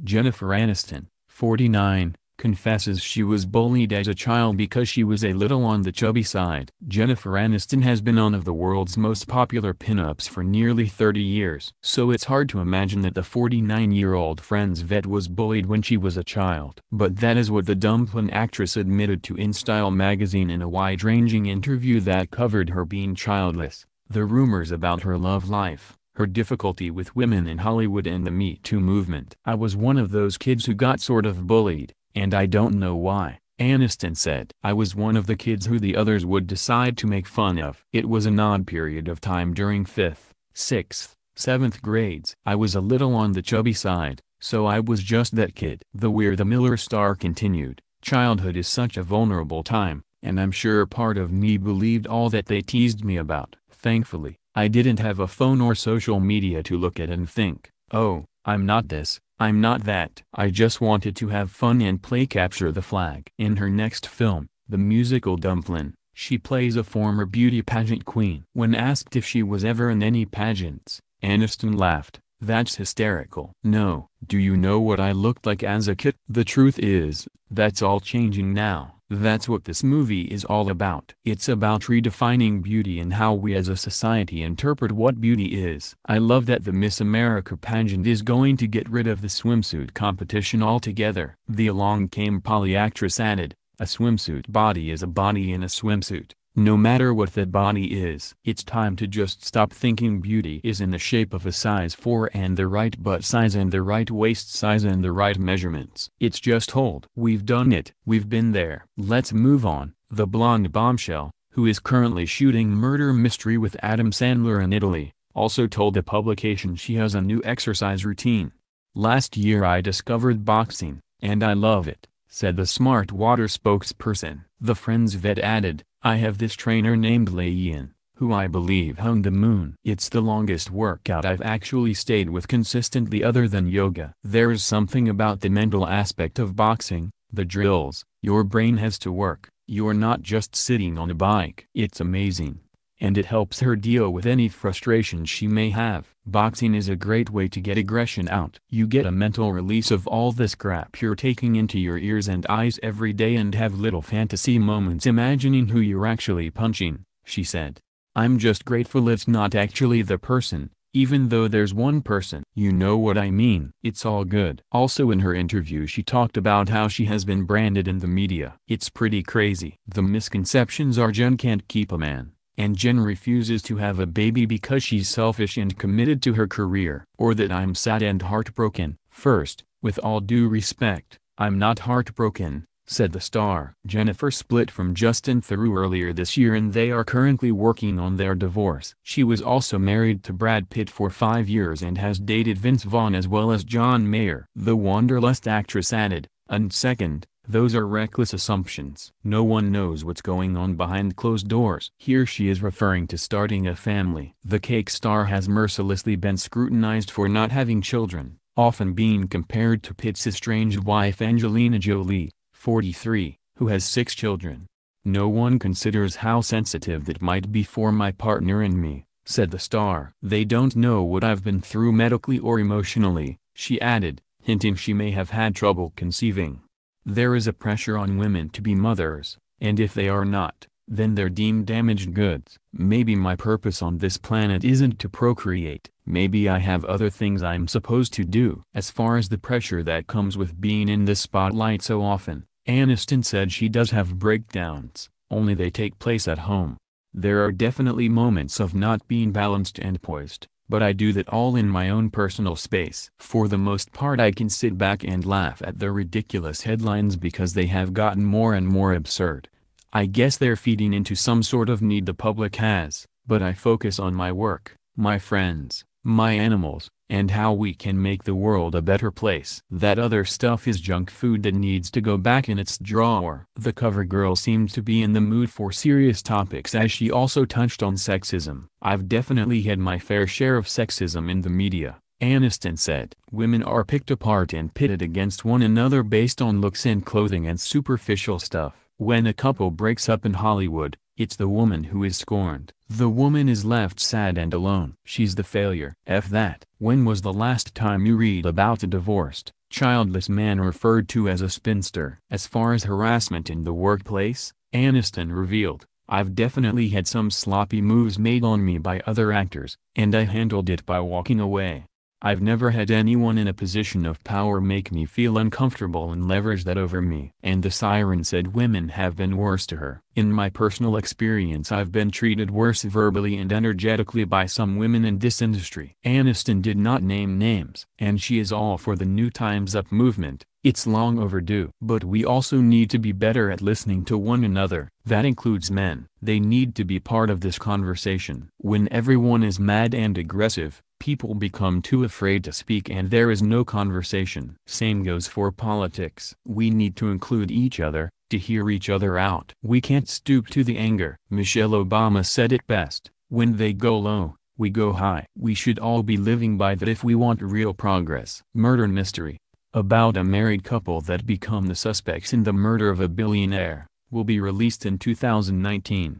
Jennifer Aniston, 49, confesses she was bullied as a child because she was a little on the chubby side. Jennifer Aniston has been one of the world's most popular pinups for nearly 30 years. So it's hard to imagine that the 49-year-old Friends vet was bullied when she was a child. But that is what the dumpling actress admitted to InStyle magazine in a wide-ranging interview that covered her being childless, the rumors about her love life, her difficulty with women in Hollywood and the Me Too movement. "I was one of those kids who got sort of bullied, and I don't know why," Aniston said. "I was one of the kids who the others would decide to make fun of. It was an odd period of time during 5th, 6th, 7th grades. I was a little on the chubby side, so I was just that kid." The We're the Miller star continued, "Childhood is such a vulnerable time, and I'm sure part of me believed all that they teased me about. Thankfully, I didn't have a phone or social media to look at and think, oh, I'm not this, I'm not that. I just wanted to have fun and play capture the flag." In her next film, the musical Dumplin', she plays a former beauty pageant queen. When asked if she was ever in any pageants, Aniston laughed, "That's hysterical. No. Do you know what I looked like as a kid? The truth is, that's all changing now. That's what this movie is all about. It's about redefining beauty and how we as a society interpret what beauty is. I love that the Miss America pageant is going to get rid of the swimsuit competition altogether." The Along Came Polly actress added, "A swimsuit body is a body in a swimsuit, no matter what that body is. It's time to just stop thinking beauty is in the shape of a size 4 and the right butt size and the right waist size and the right measurements. It's just old. We've done it. We've been there. Let's move on." The blonde bombshell, who is currently shooting Murder Mystery with Adam Sandler in Italy, also told the publication she has a new exercise routine. "Last year I discovered boxing, and I love it," said the Smart Water spokesperson. The Friends vet added, "I have this trainer named Ian, who I believe hung the moon. It's the longest workout I've actually stayed with consistently other than yoga. There's something about the mental aspect of boxing, the drills, your brain has to work, you're not just sitting on a bike. It's amazing. And it helps her deal with any frustration she may have. Boxing is a great way to get aggression out. You get a mental release of all this crap you're taking into your ears and eyes every day and have little fantasy moments imagining who you're actually punching," she said. "I'm just grateful it's not actually the person, even though there's one person. You know what I mean? It's all good." Also in her interview she talked about how she has been branded in the media. "It's pretty crazy. The misconceptions are Jen can't keep a man, and Jen refuses to have a baby because she's selfish and committed to her career. Or that I'm sad and heartbroken." First, with all due respect, I'm not heartbroken, said the star. Jennifer split from Justin Theroux earlier this year and they are currently working on their divorce. She was also married to Brad Pitt for 5 years and has dated Vince Vaughn as well as John Mayer. The Wanderlust actress added, "And second, those are reckless assumptions. No one knows what's going on behind closed doors." Here she is referring to starting a family. The cake star has mercilessly been scrutinized for not having children, often being compared to Pitt's estranged wife Angelina Jolie, 43, who has 6 children. "No one considers how sensitive that might be for my partner and me," said the star. "They don't know what I've been through medically or emotionally," she added, hinting she may have had trouble conceiving. "There is a pressure on women to be mothers, and if they are not, then they're deemed damaged goods. Maybe my purpose on this planet isn't to procreate, maybe I have other things I'm supposed to do." As far as the pressure that comes with being in the spotlight so often, Aniston said she does have breakdowns, only they take place at home. "There are definitely moments of not being balanced and poised, but I do that all in my own personal space. For the most part I can sit back and laugh at the ridiculous headlines because they have gotten more and more absurd. I guess they're feeding into some sort of need the public has, but I focus on my work, my friends, my animals, and how we can make the world a better place. That other stuff is junk food that needs to go back in its drawer." The cover girl seemed to be in the mood for serious topics as she also touched on sexism. "I've definitely had my fair share of sexism in the media," Aniston said. "Women are picked apart and pitted against one another based on looks and clothing and superficial stuff. When a couple breaks up in Hollywood, it's the woman who is scorned. The woman is left sad and alone. She's the failure. F that. When was the last time you read about a divorced, childless man referred to as a spinster. As far as harassment in the workplace, Aniston revealed, "I've definitely had some sloppy moves made on me by other actors, and I handled it by walking away. I've never had anyone in a position of power make me feel uncomfortable and leverage that over me." And the siren said women have been worse to her. "In my personal experience, I've been treated worse verbally and energetically by some women in this industry." Aniston did not name names. And she is all for the new Time's Up movement. "It's long overdue. But we also need to be better at listening to one another. That includes men. They need to be part of this conversation. When everyone is mad and aggressive, people become too afraid to speak and there is no conversation." Same goes for politics. We need to include each other, to hear each other out. We can't stoop to the anger. Michelle Obama said it best, "When they go low, we go high." We should all be living by that if we want real progress. Murder mystery, about a married couple that become the suspects in the murder of a billionaire, will be released in 2019.